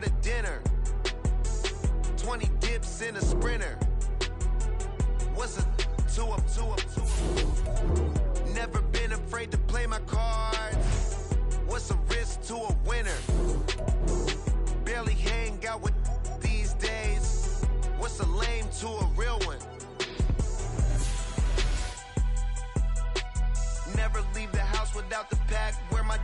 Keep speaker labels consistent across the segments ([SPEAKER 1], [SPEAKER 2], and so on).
[SPEAKER 1] order dinner. 20 dips in a Sprinter. What's a two up? Never been afraid to play my cards. What's a risk to a winner? Barely hang out with these days. What's a lame to a real one? Never leave the house without the pack. Where my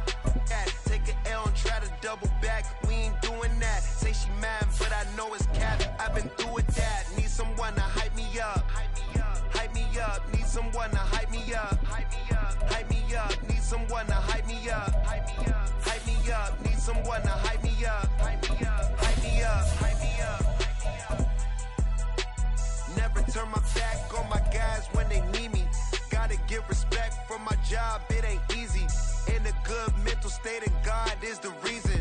[SPEAKER 1] at? Take an L and try to double back. We ain't doing that. Say she mad, but I know it's cap. I've been through with that. Need someone to hype me up. Hype me up. Need someone to hype me up. Hype me up. Need someone to hype me up. Hype me up. Need someone to hype me up. Hype me up. Never turn my back on my guys when they need me. Gotta get respect for my job, it ain't easy. In a good mental state, and God is the reason.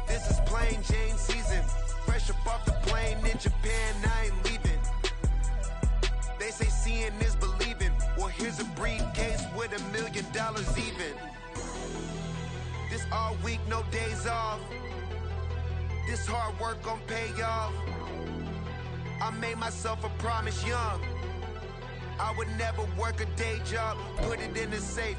[SPEAKER 1] This is plain Jane season. Fresh up off the plane in Japan, I ain't leaving. They say seeing is believing. Well, here's a briefcase with $1 million even. This all week, no days off. This hard work gon' pay off. I made myself a promise young. I would never work a day job, put it in the safe.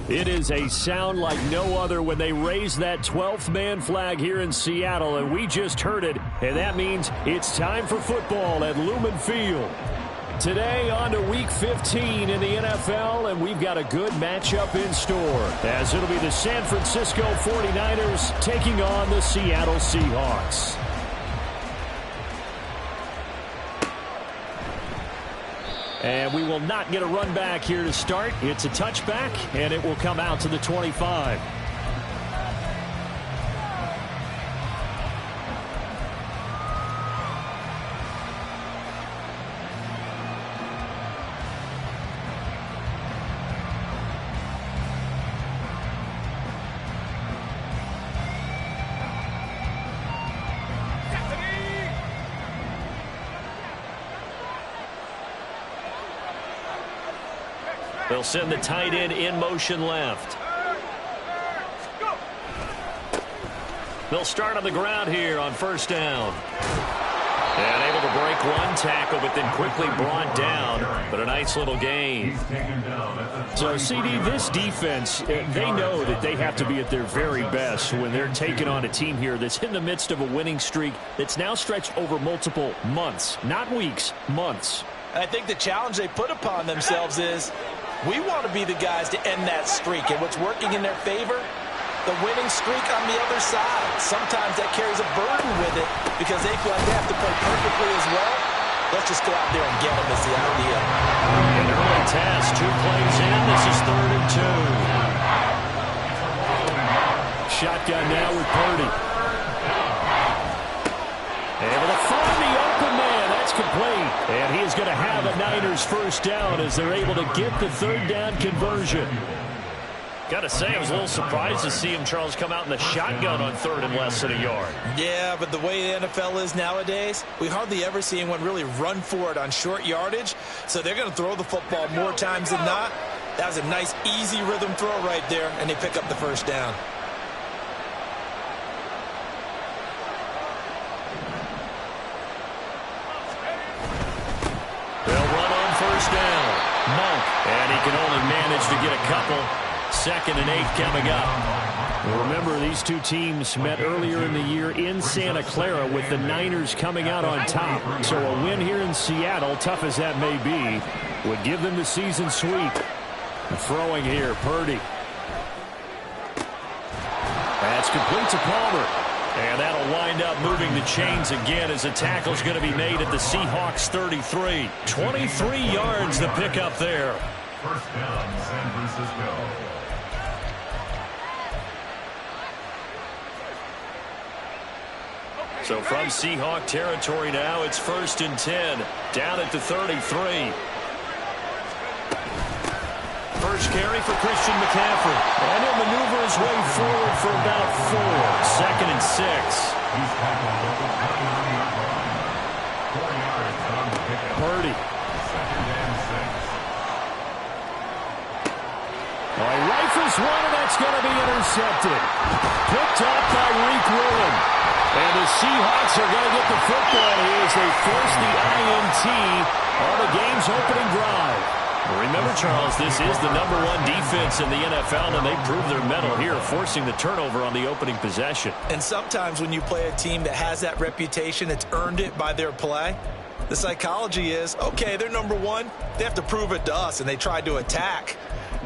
[SPEAKER 2] It is a sound like no other when they raise that 12th man flag here in Seattle, and we just heard it, and that means it's time for football at Lumen Field. Today on to Week 15 in the NFL, and we've got a good matchup in store, as it'll be the San Francisco 49ers taking on the Seattle Seahawks. And we will not get a run back here to start. It's a touchback, and it will come out to the 25. They'll send the tight end in motion left. They'll start on the ground here on first down. And able to break one tackle, but then quickly brought down. But a nice little gain. So, CD, this defense, they know that they have to be at their very best when they're taking on a team here that's in the midst of a winning streak that's now stretched over multiple months. Not weeks, months.
[SPEAKER 3] I think the challenge they put upon themselves is we want to be the guys to end that streak. And what's working in their favor? The winning streak on the other side. Sometimes that carries a burden with it because they feel like they have to play perfectly as well. Let's just go out there and get them is the idea.
[SPEAKER 2] An early test. 2 plays in. This is 3rd and 2. Shotgun now with Purdy. Able to find the open man. That's complete. And he is going to have a Niners first down as they're able to get the 3rd down conversion.
[SPEAKER 4] Got to say, I was a little surprised to see him, Charles, come out in the shotgun on 3rd and less than a yard.
[SPEAKER 3] Yeah, but the way the NFL is nowadays, we hardly ever see anyone really run for it on short yardage. So they're going to throw the football more times than not. That was a nice, easy rhythm throw right there, and they pick up the first down.
[SPEAKER 2] They'll run on first down. Monk, and he can only manage to get a couple. 2nd and 8 coming up. Remember, these two teams met earlier in the year in Santa Clara with the Niners coming out on top. So a win here in Seattle, tough as that may be, would give them the season sweep. Throwing here, Purdy. That's complete to Palmer. And that'll wind up moving the chains again as a tackle's going to be made at the Seahawks 33. 23 yards to pick up there.
[SPEAKER 5] First down, San Francisco.
[SPEAKER 2] So from Seahawk territory now, it's 1st and 10. Down at the 33. First carry for Christian McCaffrey. And he'll maneuver his way forward for about 4. 2nd and 6.
[SPEAKER 5] He's tackled at the 29-yard line. 4 yards on the pickup.
[SPEAKER 2] Purdy.
[SPEAKER 5] 2nd and 6.
[SPEAKER 2] He rifles one, and that's going to be intercepted. Picked up by Reek Willen. And the Seahawks are going to get the football here as they force the INT on the game's opening drive. Remember, Charles, this is the #1 defense in the NFL, and they prove their mettle here, forcing the turnover on the opening possession.
[SPEAKER 3] And sometimes when you play a team that has that reputation, it's earned it by their play. The psychology is, okay, they're #1. They have to prove it to us, and they tried to attack.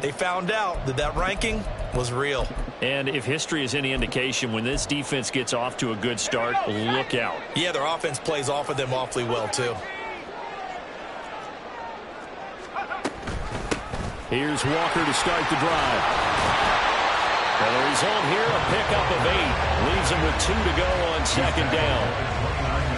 [SPEAKER 3] They found out that that ranking was real.
[SPEAKER 2] And if history is any indication, when this defense gets off to a good start, look out.
[SPEAKER 3] Yeah, their offense plays off of them awfully well, too.
[SPEAKER 2] Here's Walker to start the drive. And the result here, a pickup of 8. Leaves him with 2 to go on second down.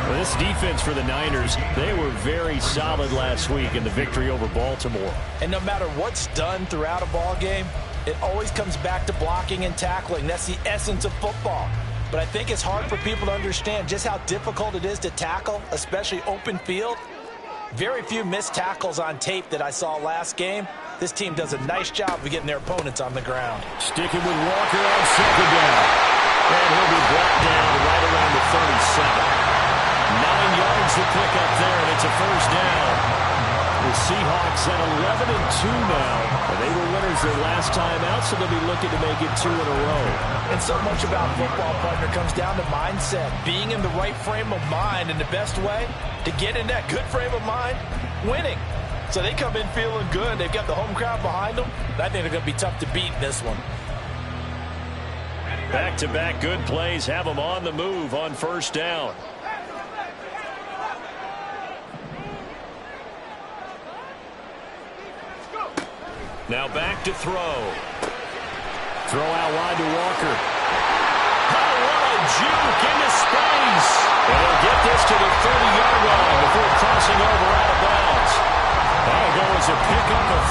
[SPEAKER 2] Well, this defense for the Niners, they were very solid last week in the victory over Baltimore.
[SPEAKER 3] And no matter what's done throughout a ball game, it always comes back to blocking and tackling. That's the essence of football. But I think it's hard for people to understand just how difficult it is to tackle, especially open field. Very few missed tackles on tape that I saw last game. This team does a nice job of getting their opponents on the ground.
[SPEAKER 2] Sticking with Walker on second down. And he'll be brought down right around the 37. 9 yards to pick up there, and it's a first down. The Seahawks at 11-2 now. They were winners their last time out, so they'll be looking to make it 2 in a row.
[SPEAKER 3] And so much about football, partner, comes down to mindset. Being in the right frame of mind, and the best way to get in that good frame of mind, winning. So they come in feeling good. They've got the home crowd behind them. I think they're going to be tough to beat in this one.
[SPEAKER 2] Back-to-back good plays have them on the move on first down. Now back to throw. Throw out wide to Walker. Oh, what a juke into space. And they'll get this to the 30-yard line before crossing over out of bounds. That'll go as a pickup of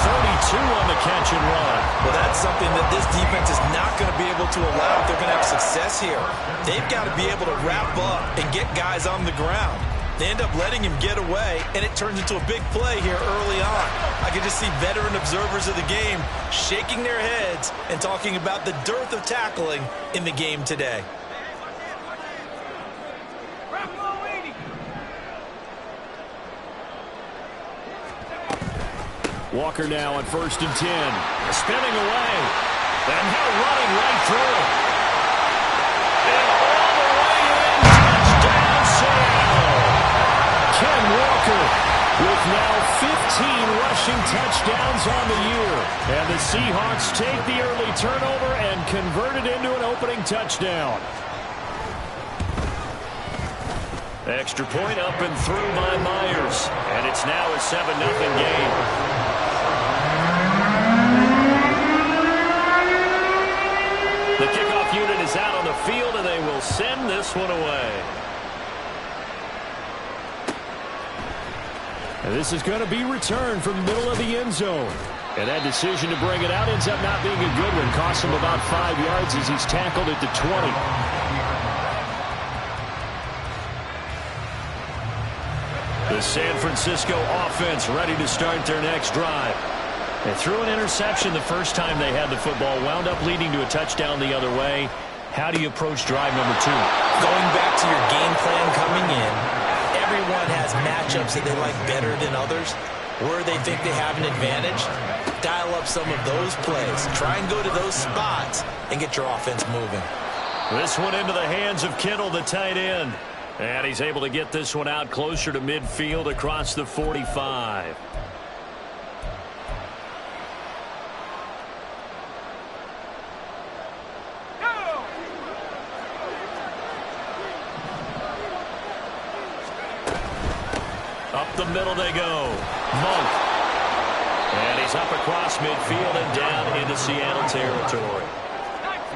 [SPEAKER 2] 32 on the catch and run.
[SPEAKER 3] Well, that's something that this defense is not going to be able to allow if they're going to have success here. They've got to be able to wrap up and get guys on the ground. They end up letting him get away, and it turns into a big play here early on. I can just see veteran observers of the game shaking their heads and talking about the dearth of tackling in the game today.
[SPEAKER 2] Walker now on 1st and 10. Spinning away. And now running right through it. And all the way in. Touchdown, Seattle. Ken Walker with now 15 rushing touchdowns on the year. And the Seahawks take the early turnover and convert it into an opening touchdown. Extra point up and through by Myers. And it's now a 7-0 game. The kickoff unit is out on the field, and they will send this one away. And this is going to be returned from the middle of the end zone. And that decision to bring it out ends up not being a good one. Costs him about 5 yards as he's tackled at the 20. The San Francisco offense ready to start their next drive. They threw an interception the first time they had the football, wound up leading to a touchdown the other way. How do you approach drive number 2?
[SPEAKER 3] Going back to your game plan coming in, everyone has matchups that they like better than others, where they think they have an advantage. Dial up some of those plays. Try and go to those spots and get your offense moving.
[SPEAKER 2] This one into the hands of Kittle, the tight end. And he's able to get this one out closer to midfield across the 45. Up the middle they go. Monk. And he's up across midfield and down into Seattle territory.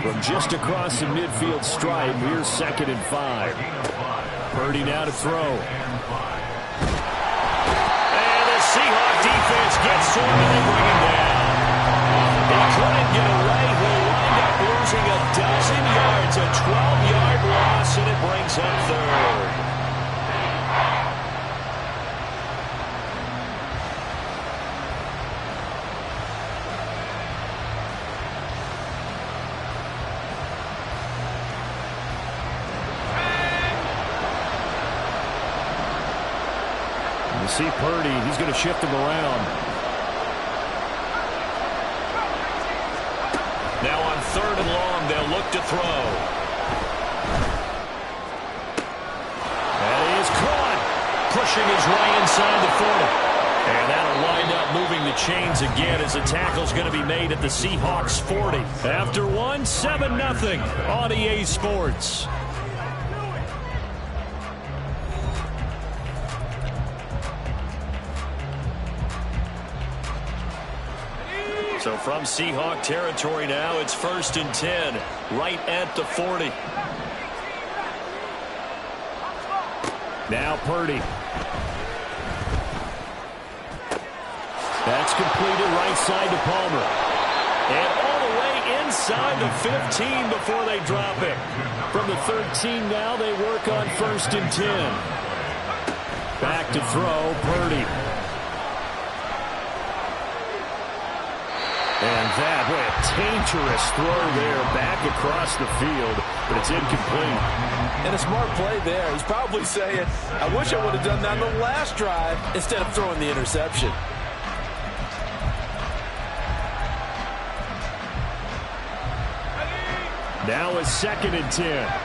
[SPEAKER 2] From just across the midfield stripe, here's 2nd and 5. Purdy now to throw. And the Seahawk defense gets to him and they bring him down. He couldn't get away. He'll wind up losing a dozen yards, a 12-yard loss, and it brings up 3rd. see Purdy. He's going to shift him around.
[SPEAKER 4] Now on 3rd and long, they'll look to throw.
[SPEAKER 2] That is caught. Pushing his way inside the 40. And that'll wind up moving the chains again as a tackle's going to be made at the Seahawks 40. After one, 7-0 on EA Sports. So from Seahawk territory now, it's 1st and 10, right at the 40. Now Purdy. That's completed right side to Palmer. And all the way inside the 15 before they drop it. From the 13 now, they work on 1st and 10. Back to throw, Purdy. And that, boy, a dangerous throw there back across the field, but it's incomplete.
[SPEAKER 3] And a smart play there. He's probably saying, I wish I would have done that on the last drive instead of throwing the interception.
[SPEAKER 2] Now it's 2nd and 10.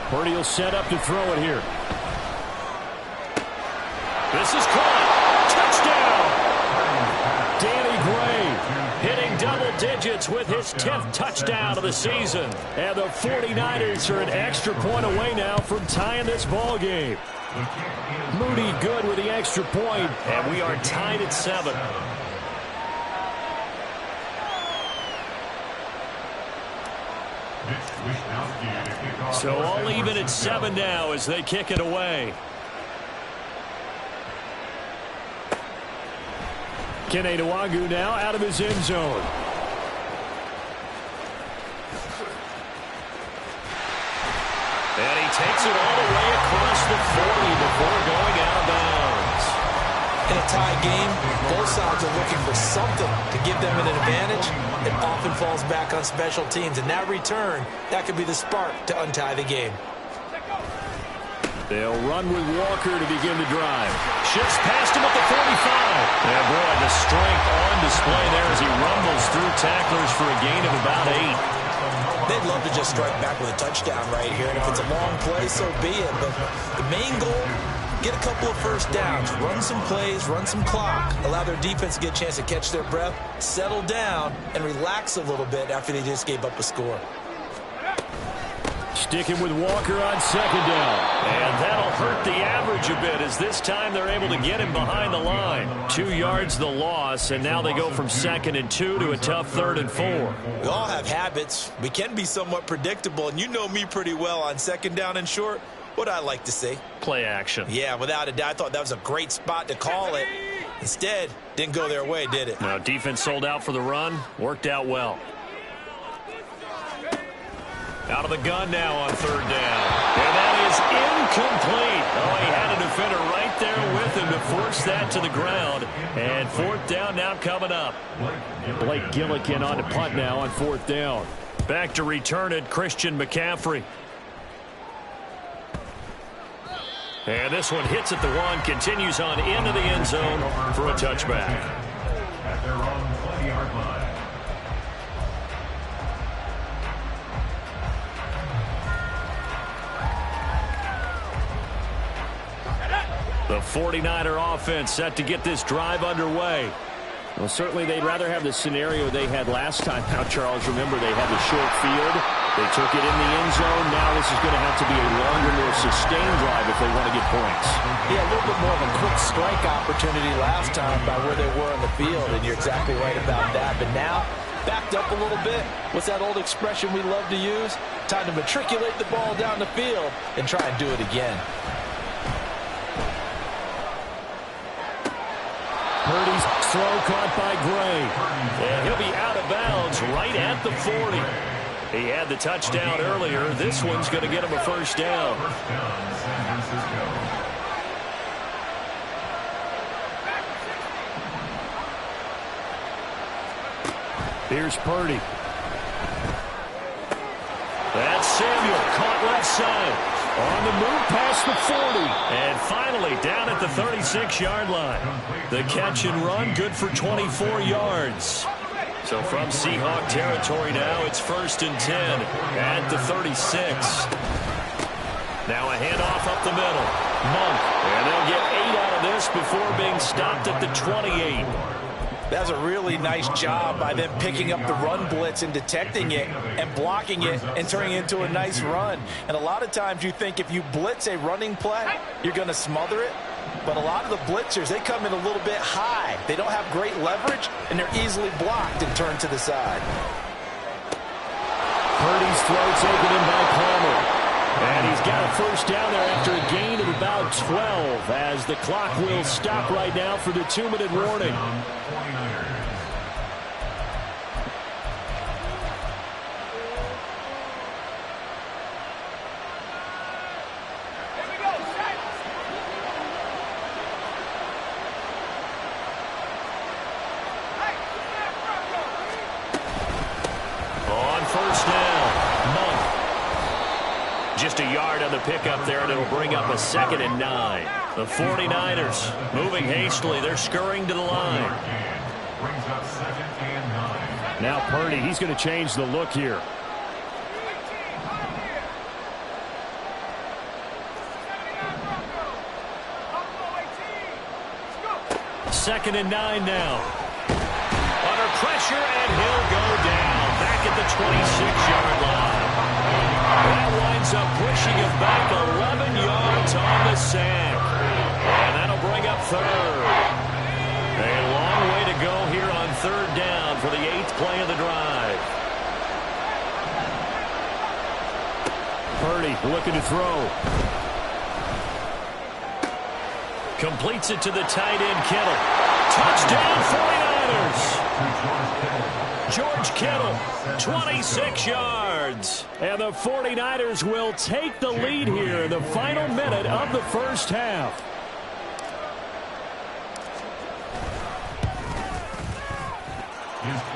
[SPEAKER 2] Purdy will set up to throw it here. This is caught. Touchdown! Danny Gray hitting double digits with his 10th touchdown of the season. And the 49ers are an extra point away now from tying this ball game. Moody good with the extra point, and we are tied at 7. So all even at 7 now as they kick it away. Kene Nwangwu now out of his end zone. And he takes it all the way across the 40 before going out of bounds.
[SPEAKER 3] In a tie game, both sides are looking for something to give them an advantage. It often falls back on special teams. And that return, that could be the spark to untie the game.
[SPEAKER 2] They'll run with Walker to begin the drive. Shifts past him at the 45. And boy, the strength on display there as he rumbles through tacklers for a gain of about 8.
[SPEAKER 3] They'd love to just strike back with a touchdown right here. And if it's a long play, so be it. But the main goal, get a couple of first downs, run some plays, run some clock, allow their defense to get a chance to catch their breath, settle down, and relax a little bit after they just gave up a score.
[SPEAKER 2] Sticking with Walker on 2nd down. And that'll hurt the average a bit as this time they're able to get him behind the line. 2 yards the loss, and now they go from 2nd and 2 to a tough 3rd and 4.
[SPEAKER 3] We all have habits. We can be somewhat predictable, and you know me pretty well on 2nd down and short. What I like to see?
[SPEAKER 2] Play action.
[SPEAKER 3] Yeah, without a doubt. I thought that was a great spot to call it. Instead, didn't go their way, did it?
[SPEAKER 2] Now, defense sold out for the run. Worked out well. Out of the gun now on 3rd down. And that is incomplete. Oh, he had a defender right there with him to force that to the ground. And 4th down now coming up. Blake Gillikin on to punt now on 4th down. Back to return it, Christian McCaffrey. And this one hits at the 1, continues on into the end zone for a touchback.
[SPEAKER 5] At their own 20-yard line.
[SPEAKER 2] The 49er offense set to get this drive underway. Well, certainly they'd rather have the scenario they had last time out, Charles. Remember, they had the short field. They took it in the end zone. Now this is going to have to be a longer, more sustained drive if they want to get points.
[SPEAKER 3] Yeah, a little bit more of a quick strike opportunity last time by where they were on the field, and you're exactly right about that. But now, backed up a little bit. What's that old expression we love to use? Time to matriculate the ball down the field and try and do it again.
[SPEAKER 2] Purdy's throw caught by Gray. And he'll be out of bounds right at the 40. He had the touchdown earlier. This one's going to get him a 1st down.
[SPEAKER 5] First down, San Francisco.
[SPEAKER 2] Here's Purdy. That's Samuel, caught left side. On the move past the 40. And finally down at the 36-yard line. The catch and run good for 24 yards. So from Seahawk territory now, it's 1st and 10 at the 36. Now a handoff up the middle. Monk. And they'll get 8 out of this before being stopped at the 28.
[SPEAKER 3] That's a really nice job by them picking up the run blitz and detecting it and blocking it and turning it into a nice run. And a lot of times you think if you blitz a running play, you're going to smother it. But a lot of the blitzers, they come in a little bit high. They don't have great leverage, and they're easily blocked and turned to the side.
[SPEAKER 2] Purdy's throw taken in by Palmer. And he's got a first down there after a gain of about 12 as the clock will stop right now for the 2-minute warning. On first down, Monk. Just a yard on the pickup there, and it'll bring up a 2nd and 9. The 49ers moving hastily. They're scurrying to the line. Now Purdy, he's going to change the look here. Second and 9 now. Under pressure, and he'll go down. Back at the 26-yard line. That winds up pushing him back 11 yards on the sack. And that'll bring up 3rd. A long way to go here on 3rd down for the 8th play of the drive. Purdy looking to throw. Completes it to the tight end, Kittle. Touchdown, 49ers! George Kittle, 26 yards. And the 49ers will take the lead here in the final minute of the first half.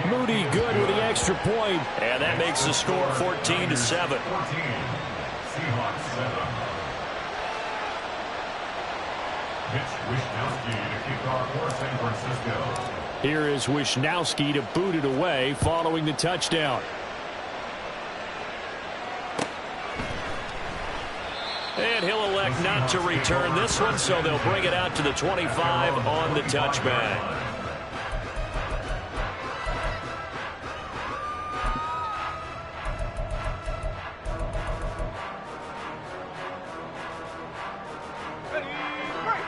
[SPEAKER 2] Moody good with the extra point. And that makes the score 14-7.
[SPEAKER 5] Seahawks 7. Mitch Wishnowsky to kick off for San Francisco.
[SPEAKER 2] Here is Wishnowsky to boot it away following the touchdown. And he'll elect not to return this one, so they'll bring it out to the 25 on the touchback.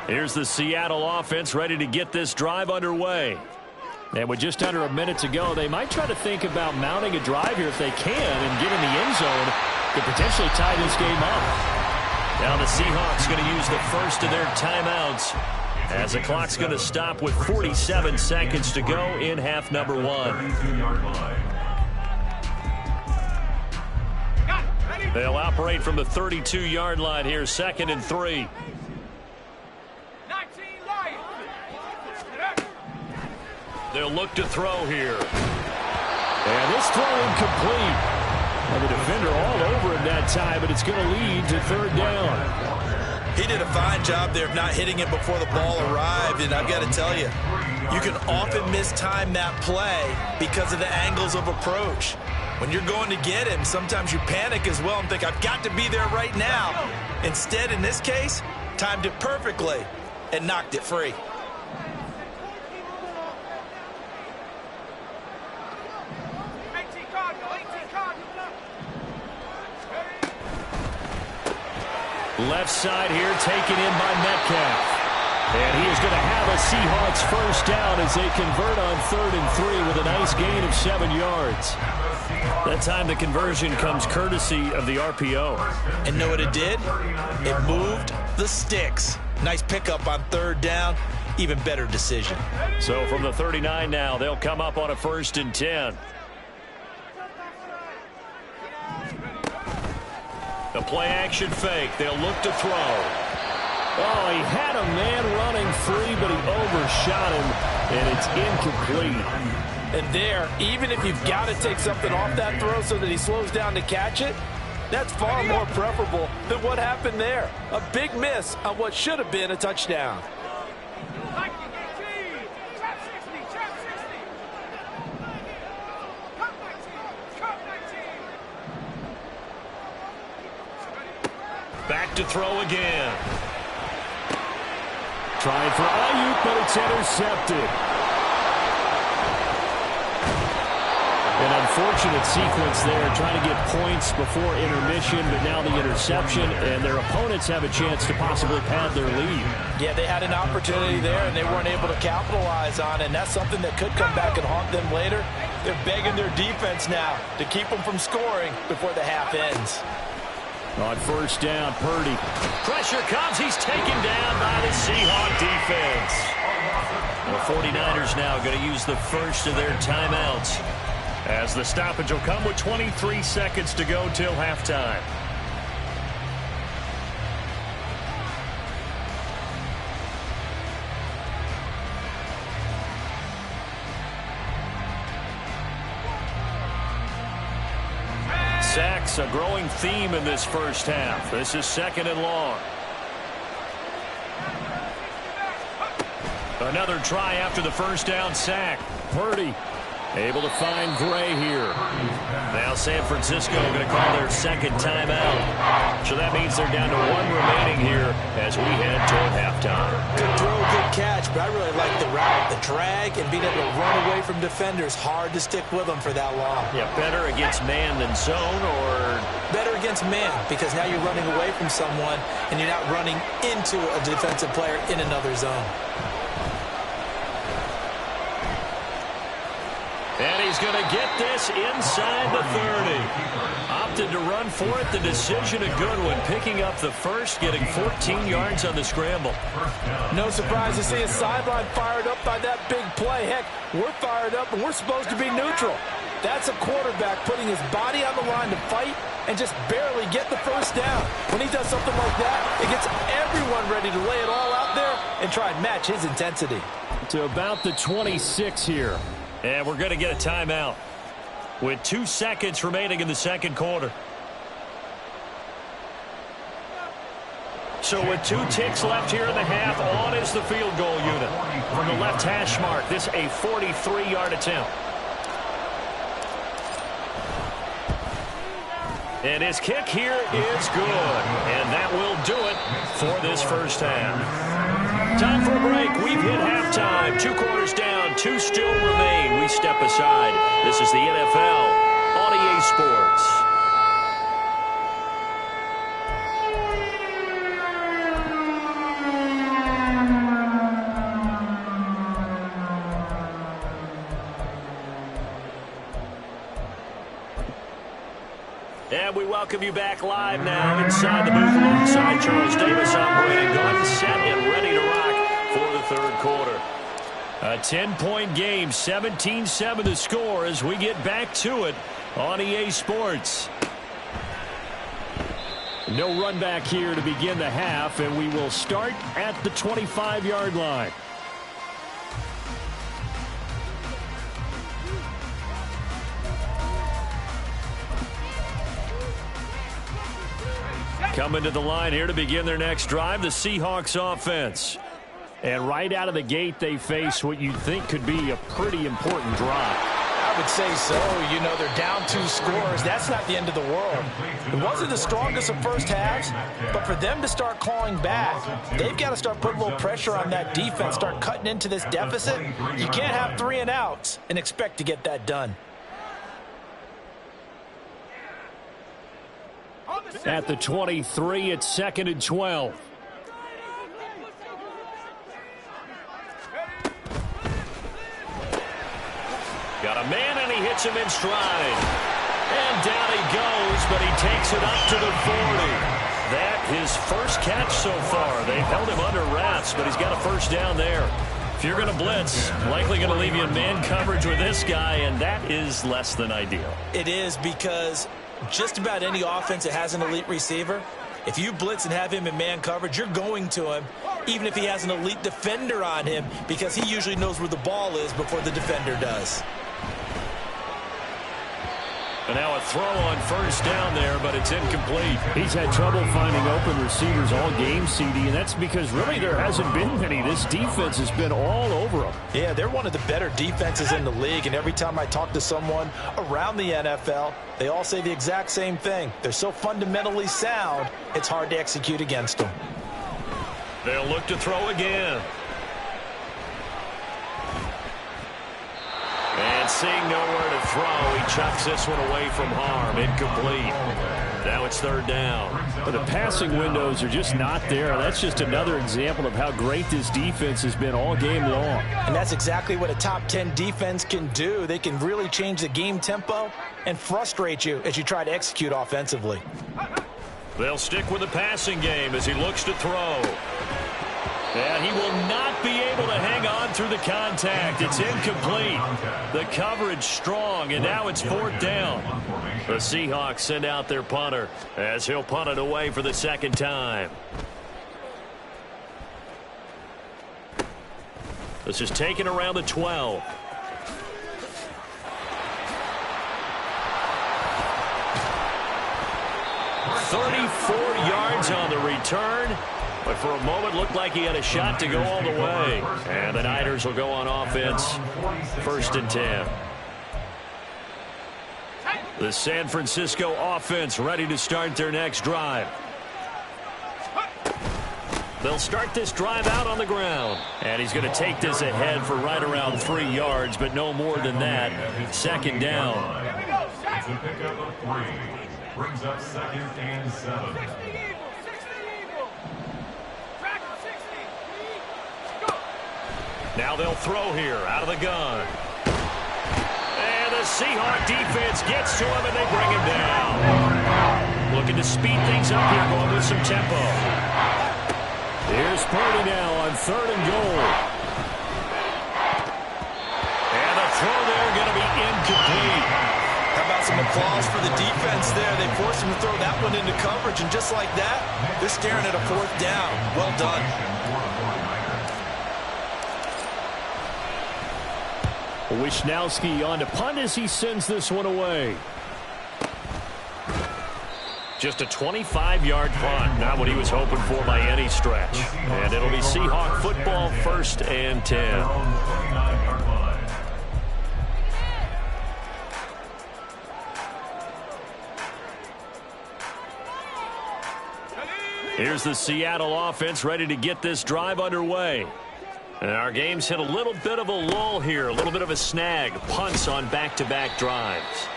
[SPEAKER 2] Here's the Seattle offense ready to get this drive underway. And with just under a minute to go, they might try to think about mounting a drive here if they can and get in the end zone to potentially tie this game up. Now the Seahawks going to use the first of their timeouts as the clock's going to stop with 47 seconds to go in half number 1. They'll operate from the 32-yard line here, 2nd and 3. They'll look to throw here. And this throw incomplete. And the defender all over him that time, but it's going to lead to 3rd down.
[SPEAKER 3] He did a fine job there of not hitting it before the ball arrived, and I've got to tell you, you can often mistime that play because of the angles of approach. When you're going to get him, sometimes you panic as well and think, I've got to be there right now. Instead, in this case, timed it perfectly and knocked it free.
[SPEAKER 2] Left side here taken in by Metcalf. And he is going to have a Seahawks first down as they convert on 3rd and 3 with a nice gain of 7 yards. That time the conversion comes courtesy of the RPO.
[SPEAKER 3] And know what it did? It moved the sticks. Nice pickup on 3rd down. Even better decision.
[SPEAKER 2] So from the 39 now, they'll come up on a 1st and 10. The play-action fake. They'll look to throw. Oh, he had a man running free, but he overshot him, and it's incomplete.
[SPEAKER 3] And there, even if you've got to take something off that throw so that he slows down to catch it, that's far more preferable than what happened there. A big miss on what should have been a touchdown.
[SPEAKER 2] Back to throw again.
[SPEAKER 4] Trying for Ayuk, but it's intercepted. An unfortunate sequence there, trying to get points before intermission, but now the interception, and their opponents have a chance to possibly pad their lead.
[SPEAKER 3] Yeah, they had an opportunity there, and they weren't able to capitalize on it, and that's something that could come back and haunt them later. They're begging their defense now to keep them from scoring before the half ends.
[SPEAKER 4] On first down, Purdy.
[SPEAKER 2] Pressure comes. He's taken down by the Seahawk defense. The 49ers now going to use the first of their timeouts, as the stoppage will come with 23 seconds to go till halftime. Sacks, a growing theme in this first half. This is 2nd and long. Another try after the first down sack.
[SPEAKER 4] Purdy able to find Gray here.
[SPEAKER 2] Now San Francisco going to call their second timeout. So that means they're down to 1 remaining here as we head toward halftime.
[SPEAKER 3] Good throw, good catch, but I really like the route, the drag, and being able to run away from defenders. Hard to stick with them for that long.
[SPEAKER 2] Yeah, better against man than zone, or
[SPEAKER 3] better against man, because now you're running away from someone and you're not running into a defensive player in another zone.
[SPEAKER 2] And he's going to get this inside the 30. Opted to run for it. The decision a good one. Picking up the first, getting 14 yards on the scramble.
[SPEAKER 3] No surprise to see his sideline fired up by that big play. Heck, we're fired up and we're supposed to be neutral. That's a quarterback putting his body on the line to fight and just barely get the first down. When he does something like that, it gets everyone ready to lay it all out there and try and match his intensity.
[SPEAKER 4] To about the 26 here.
[SPEAKER 2] And we're going to get a timeout with 2 seconds remaining in the second quarter. So with 2 ticks left here in the half, on is the field goal unit. From the left hash mark, this a 43-yard attempt. And his kick here is good. And that will do it for this first half. Time for a break. We've hit halftime. 2 quarters down, 2 still remain. We step aside. This is the NFL on EA Sports. And we welcome you back live now inside the booth alongside Charles Davis. I'm Brandon Gaudin, set and ready to rock for the third quarter. A 10-point game, 17-7 the score as we get back to it on EA Sports.
[SPEAKER 4] No run back here to begin the half, and we will start at the 25-yard line.
[SPEAKER 2] Coming to the line here to begin their next drive, the Seahawks offense.
[SPEAKER 4] And right out of the gate, they face what you'd think could be a pretty important drive.
[SPEAKER 3] I would say so. You know, they're down 2 scores. That's not the end of the world. It wasn't the strongest of first halves, but for them to start clawing back, they've got to start putting a little pressure on that defense, start cutting into this deficit. You can't have 3 and outs and expect to get that done.
[SPEAKER 4] At the 23, it's 2nd and 12.
[SPEAKER 2] Got a man, and he hits him in stride. And down he goes, but he takes it up to the 40. That his first catch so far. They've held him under wraps, but he's got a first down there. If you're going to blitz, likely going to leave you in man coverage with this guy, and that is less than ideal.
[SPEAKER 3] It is, because just about any offense that has an elite receiver, if you blitz and have him in man coverage, you're going to him, even if he has an elite defender on him, because he usually knows where the ball is before the defender does.
[SPEAKER 2] And now a throw on first down there, but it's incomplete.
[SPEAKER 4] He's had trouble finding open receivers all game, CD, and that's because really there hasn't been many. This defense has been all over them.
[SPEAKER 3] Yeah, they're one of the better defenses in the league, and every time I talk to someone around the NFL, they all say the exact same thing. They're so fundamentally sound, it's hard to execute against them.
[SPEAKER 2] They'll look to throw again. And seeing nowhere to throw, he chucks this one away from harm. Incomplete. Now it's third down.
[SPEAKER 4] But the passing windows are just not there. That's just another example of how great this defense has been all game long.
[SPEAKER 3] And that's exactly what a top 10 defense can do. They can really change the game tempo and frustrate you as you try to execute offensively.
[SPEAKER 2] They'll stick with the passing game as he looks to throw. And he will not be able to hang on through the contact. It's incomplete. The coverage strong, and now it's fourth down. The Seahawks send out their punter as he'll punt it away for the second time. This is taken around the 12. "34 yards on the return. But for a moment, looked like he had a shot to go all the way. And the Niners will go on offense. First and 10. The San Francisco offense ready to start their next drive. They'll start this drive out on the ground. And he's going to take this ahead for right around 3 yards, but no more than that. Second down.
[SPEAKER 5] It's a pickup of 3. Brings up second and 7.
[SPEAKER 2] Now they'll throw here out of the gun. And the Seahawk defense gets to him, and they bring him down. Looking to speed things up here, going with some tempo.
[SPEAKER 4] Here's Purdy now on third and goal.
[SPEAKER 2] And the throw there going to be incomplete.
[SPEAKER 3] How about some applause for the defense there? They forced him to throw that one into coverage, and just like that, they're staring at a fourth down. Well done.
[SPEAKER 4] Wishnowski on to punt as he sends this one away.
[SPEAKER 2] Just a 25-yard punt. Not what he was hoping for by any stretch. And it'll be Seahawk football, first and 10. Here's the Seattle offense ready to get this drive underway. And our game's hit a little bit of a lull here, a little bit of a snag. Punts on back-to-back drives.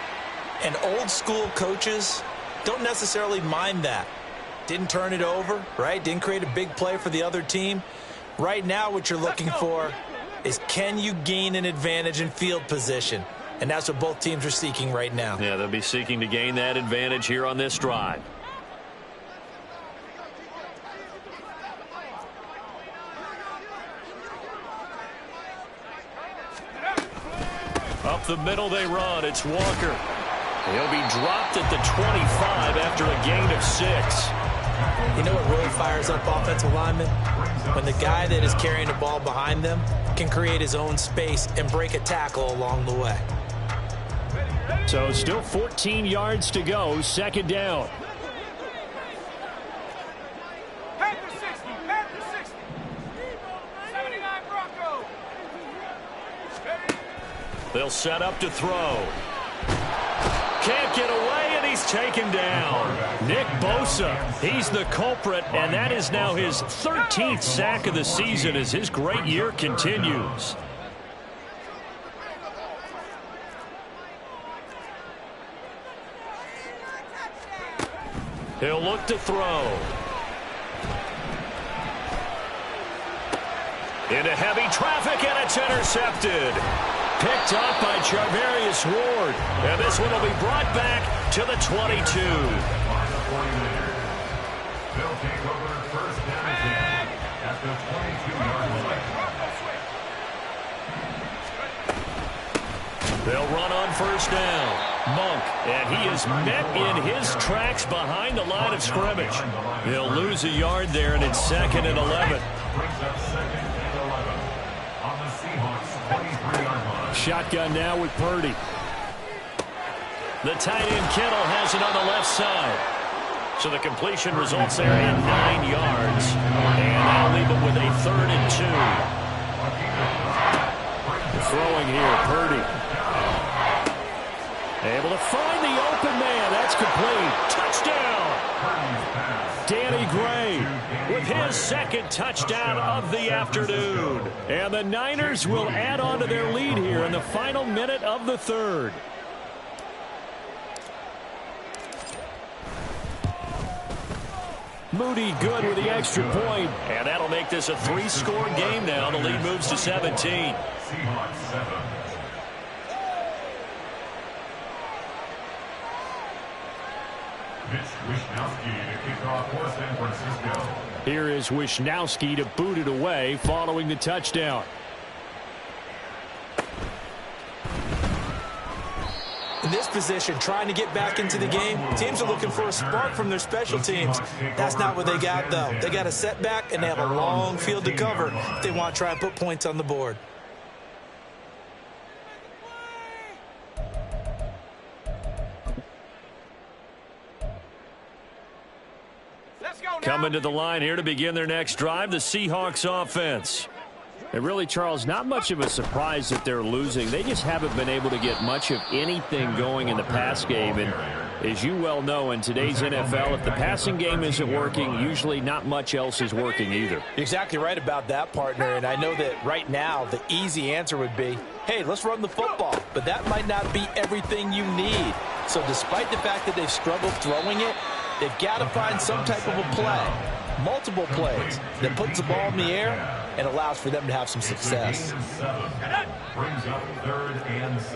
[SPEAKER 3] And old-school coaches don't necessarily mind that. Didn't turn it over, right? Didn't create a big play for the other team. Right now what you're looking for is, can you gain an advantage in field position? And that's what both teams are seeking right now.
[SPEAKER 2] Yeah, they'll be seeking to gain that advantage here on this drive. Up the middle they run. It's Walker. He'll be dropped at the 25 after a gain of 6.
[SPEAKER 3] You know what really fires up offensive linemen? When the guy that is carrying the ball behind them can create his own space and break a tackle along the way.
[SPEAKER 4] So still 14 yards to go, second down.
[SPEAKER 2] They'll set up to throw. Can't get away, and he's taken down. Nick Bosa, he's the culprit, and that is now his 13th sack of the season as his great year continues. He'll look to throw. Into heavy traffic, and it's intercepted. Picked up by Charvarius Ward. And this one will be brought back to the 22.
[SPEAKER 5] They'll take over first down at the 22-yard line.
[SPEAKER 2] They'll run on first down. Monk, and he is met in his tracks behind the line of scrimmage. He'll lose a yard there, and it's second and 11.
[SPEAKER 5] Brings up second and 11 on the Seahawks' 23-yard line.
[SPEAKER 4] Shotgun now with Purdy.
[SPEAKER 2] The tight end Kittle has it on the left side. So the completion results there in 9 yards. And that'll leave it with a 3rd and 2.
[SPEAKER 4] Throwing here, Purdy. Able to find the open man. That's complete. Touchdown. Danny Gray with his 2nd touchdown of the afternoon. And the Niners will add on to their lead here in the final minute of the 3rd. Moody good with the extra point.
[SPEAKER 2] And that'll make this a 3-score game now. The lead moves to 17.
[SPEAKER 5] Seahawks 7. Mitch Wishnowsky to kick off for San Francisco.
[SPEAKER 4] Here is Wishnowsky to boot it away following the touchdown.
[SPEAKER 3] In this position, trying to get back into the game, teams are looking for a spark from their special teams. That's not what they got, though. They got a setback, and they have a long field to cover if they want to try and put points on the board.
[SPEAKER 2] Coming to the line here to begin their next drive, the Seahawks offense.
[SPEAKER 4] And really, Charles, not much of a surprise that they're losing. They just haven't been able to get much of anything going in the pass game. And as you well know, in today's NFL, if the passing game isn't working, usually not much else is working either.
[SPEAKER 3] You're exactly right about that, partner. And I know that right now the easy answer would be, hey, let's run the football. But that might not be everything you need. So despite the fact that they've struggled throwing it, they've got to find some type of a play, multiple plays, that puts the ball in the air and allows for them to have some success.
[SPEAKER 5] Brings up 3rd and 6.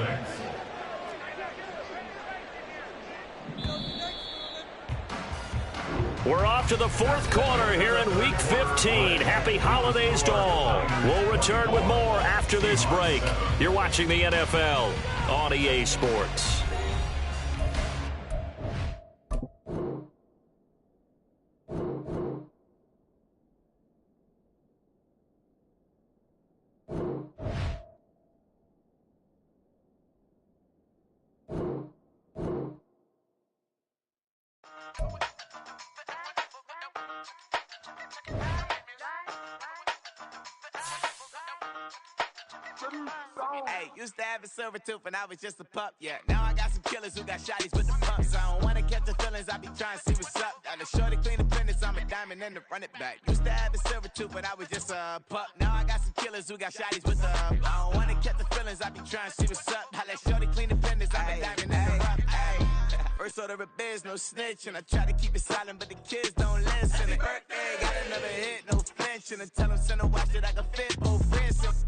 [SPEAKER 2] We're off to the 4th quarter here in Week 15. Happy holidays to all. We'll return with more after this break. You're watching the NFL on EA Sports.
[SPEAKER 1] Hey, used to have a silver tooth and I was just a pup, yeah. Now I got some killers who got shotties with the pumps. I don't wanna catch the feelings, I be trying to see what's up. Got a shorty clean the fitness, I'm a diamond and to run it back. Used to have a silver tooth, but I was just a pup. Now I got some killers who got shotties with the I don't wanna catch the feelings, I be trying to see what's up. I let shorty clean the fitness, I'm a diamond and to run. First order of biz, no snitch, and I try to keep it silent, but the kids don't listen. Birthday, got another hit, no flinch, and I tell them send a watch that I can fit both wrists.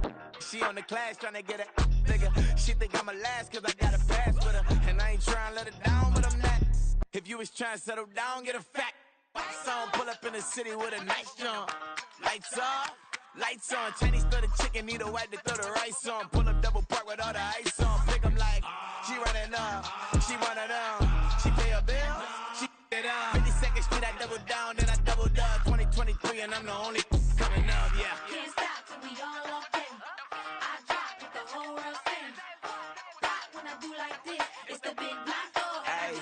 [SPEAKER 1] She on the class trying to get it bigger. She think I'm a last cause I got a pass with her. And I ain't trying to let it down, but I'm not. If you was trying to settle down, get a fact. Song pull up in the city with a nice jump. Lights off, lights on. Chinese throw the chicken, need a wipe to throw the rice on. Pull up double park with all the ice on. Pick 'em like, she running up, she one of them. She pay her bill, she it up. 52nd Street, I double down, then I doubled up. 2023 and I'm the only coming up, yeah.
[SPEAKER 6] Can't stop till we all locked in. I drop it, the whole world sings. Rock when I do like this, it's the big black dog.
[SPEAKER 1] Hey,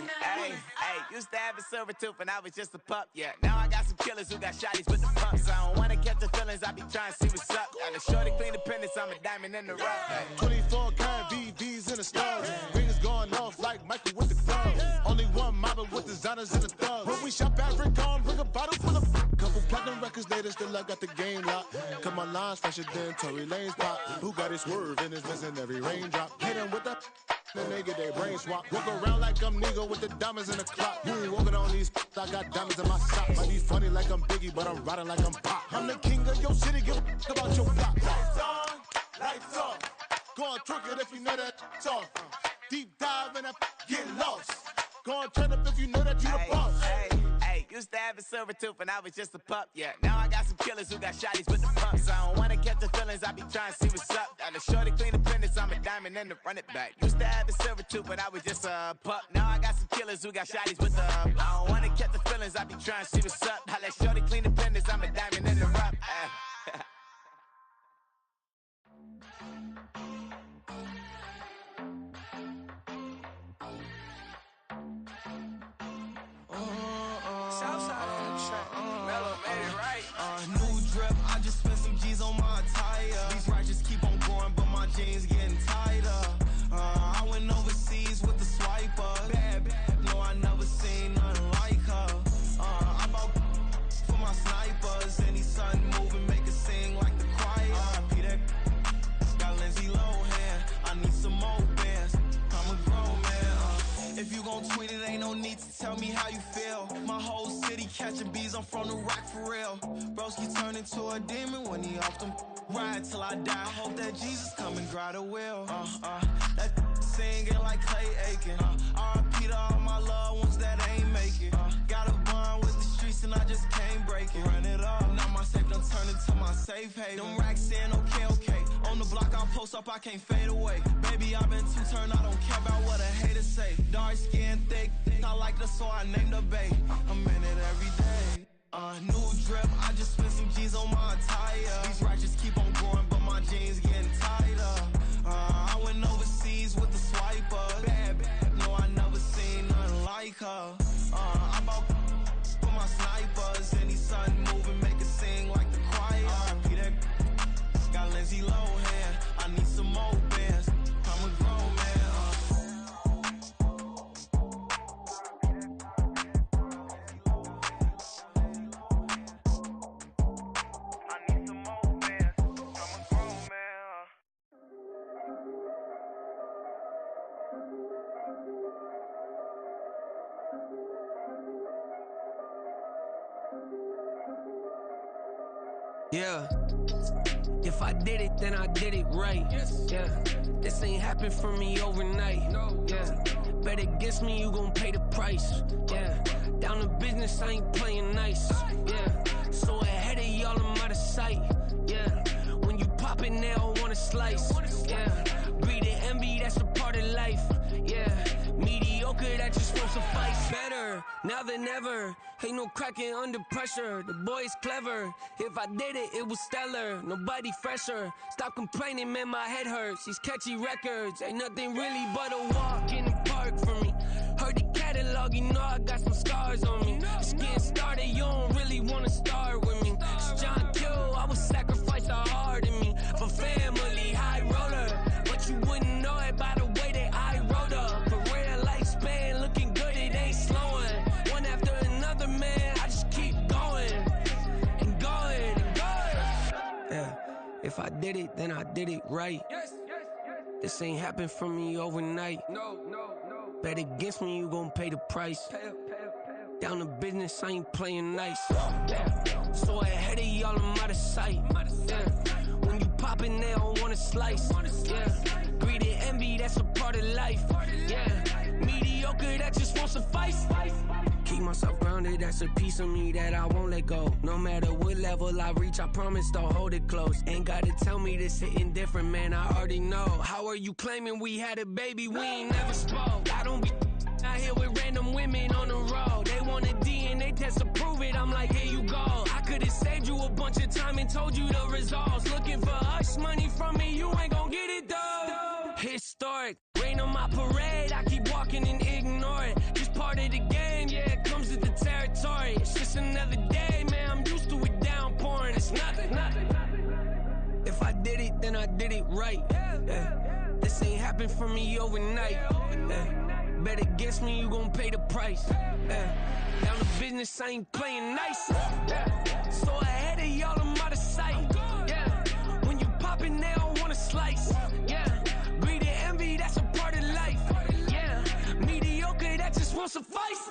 [SPEAKER 1] used to have a silver tooth and I was just a pup, yeah. Now I got some killers who got shotties with the pumps. I don't wanna catch the feelings, I be trying to see what's up. Got a shorty clean the pendants, I'm a diamond in the rough. Hey.
[SPEAKER 7] 24 karat VVs in the stars. Rings going off like Michael with the clubs. Only one mobbing with designers in the thugs. When we shop at Rick on, bring a bottle full of couple platinum records later, still I got the game locked. Come on, lines fresher than Tory Lane's pop. Who got his swerve and is missing every raindrop? Hit him with the then they get their brain swap. Walk around like I'm Nego with the diamonds in the clock. You ain't walking on these I got diamonds in my socks. Might be funny like I'm Biggie, but I'm riding like I'm Pop. I'm the king of your city, give a about your block. Lights on, lights off. Go on, twerk it if you know that off. Deep dive and get lost. Go on, turn up if you know that you the boss.
[SPEAKER 1] Hey, used to have a silver tooth and I was just a pup, yeah. Now I got some killers who got shotties with the pumps. I don't wanna catch the feelings, I be trying to see what's up. Got a shorty clean the pendants, I'm a diamond and to run it back. Used to have a silver tooth, but I was just a pup. Now I got some killers who got shotties with the I don't wanna catch the feelings, I be trying to see what's up. I let shorty clean the pendants, I'm a diamond and to run.
[SPEAKER 8] Southside on the track. Mellow made it right.
[SPEAKER 9] New drip, I just spent some G's on my attire. These righteous keep on going, but my jeans getting tighter. I went overseas with the swiper. Bad, no, I never seen nothing like her. I bought for my snipers. Any sun moving, make it sing like the choir. Peter got Lindsay Lohan. I need some more bands. I'm a grown man. If you gon' tweet it, ain't no need to tell me how you feel. My whole city catching bees, I'm from the rock for real. Broski turned into a demon when he off them. Ride till I die. I hope that Jesus come and grab the wheel. That singing like Clay Aiken. R.I.P. to all my loved ones that ain't make it. Got a bond with the streets and I just can't break it. Run it up, now my safe done turned into my safe haven. Them racks in, okay. On the block I'll post up, I can't fade away. Baby, I've been too turned, I don't care about what a hater say. Dark skin, thick, I like the so I named a bae. I'm in it every day. New drip, I just spent some G's on my attire. These righteous keep on going, but my jeans getting tighter. I went overseas with the swiper. Bad, no, I never seen nothing like her. I bought for my snipers. Any sun moving, make it sing like the choir. Peter got Lindsay Lohan. I need some more bands. I'm a grown man.
[SPEAKER 10] Yeah, if I did it, then I did it right. Yeah, this ain't happened for me overnight. Yeah, bet against me, you gon' pay the price. Yeah, down to business, I ain't playing nice. Yeah, so ahead of y'all, I'm out of sight. Yeah, when you pop it, they don't wanna slice. Yeah, greed and envy, that's a part of life. Yeah, mediocre, that just won't suffice. Better now than ever. Ain't no cracking under pressure. The boy's clever. If I did it, it was stellar. Nobody fresher. Stop complaining, man, my head hurts. These catchy records ain't nothing really but a walk in the park for me. Heard the catalog, you know I got some scars on me. Just getting started, you don't really wanna start with me. It's John Kill, I would sacrifice a heart in me for family, high roller. But you wouldn't know it by the way that I wrote up. For real lifespan, looking good, it ain't slowing. One after another, man, I just keep going and going and going. Yeah, if I did it, then I did it right. This ain't happened for me overnight. No. Bet against me, you gon' pay the price. Down to business, I ain't playing nice. Yeah. So ahead of y'all, I'm out of sight. Yeah. When you poppin', they don't wanna slice. Yeah. Greed and envy, that's a part of life. Yeah. Mediocre, that just won't suffice. Keep myself grounded, that's a piece of me that I won't let go. No matter what level I reach, I promise to hold it close. Ain't gotta tell me this hitting different, man, I already know. How are you claiming we had a baby, we ain't never spoke? I don't be out here with random women on the road. They want a DNA test to prove it, I'm like, here you go. I could've saved you a bunch of time and told you the results. Looking for hush money from me, you ain't gon' get it though. Historic, rain on my parade, I keep walking and ignore it. Just part of the game, yeah, it comes with the territory. It's just another day, man, I'm used to it downpouring. It's nothing. If I did it, then I did it right. Yeah. This ain't happened for me overnight. Yeah. Bet against me, you gon' pay the price. Yeah. Down to business, I ain't playing nice. Yeah. So ahead of y'all, I'm out of sight. Yeah. When you poppin', they don't wanna slice. Yeah. Greed and envy, that's a part of life. Yeah. Mediocre, that just won't suffice.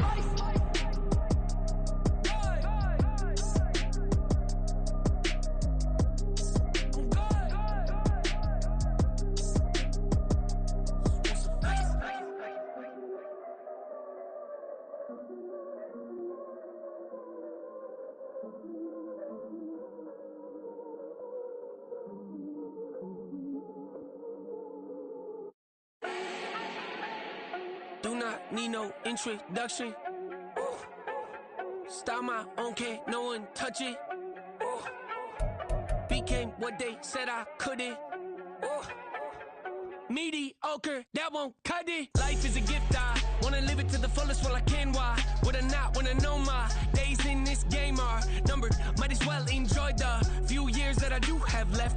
[SPEAKER 10] Do not need no introduction. Ooh. Start my own, can't no one touch it. Ooh. Became what they said I couldn't. Ooh. Mediocre, that won't cut it. Life is a gift, I wanna live it to the fullest while I can. Why would I not wanna know my day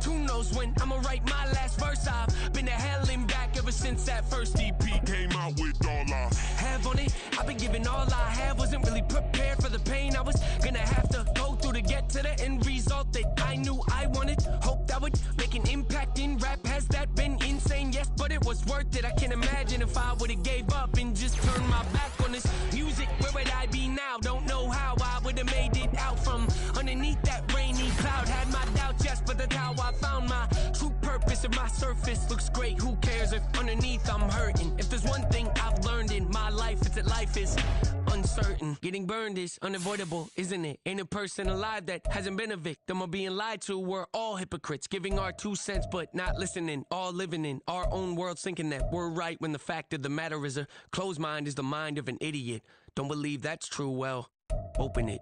[SPEAKER 10] Who knows when I'ma write my last verse? I've been to hell and back ever since that first EP came out with all I have on it. I've been giving all I have, wasn't really prepared for the pain I was gonna have to go through to get to the end result that I knew I wanted. Hoped I would make an impact in rap. Has that been insane? Yes, but it was worth it. I can't imagine if I would've gave up and just turned my back on this music. Where would I be now? Don't know how I would've made it out from underneath that rainy cloud. Had my doubts, yes, but that's how I found my true purpose. If my surface looks great, who cares if underneath I'm hurting? If there's one thing I've learned in my life, it's that life is uncertain. Getting burned is unavoidable, isn't it? Ain't a person alive that hasn't been a victim of being lied to. We're all hypocrites, giving our 2 cents but not listening. All living in our own world, thinking that we're right when the fact of the matter is a closed mind is the mind of an idiot. Don't believe that's true, well, open it.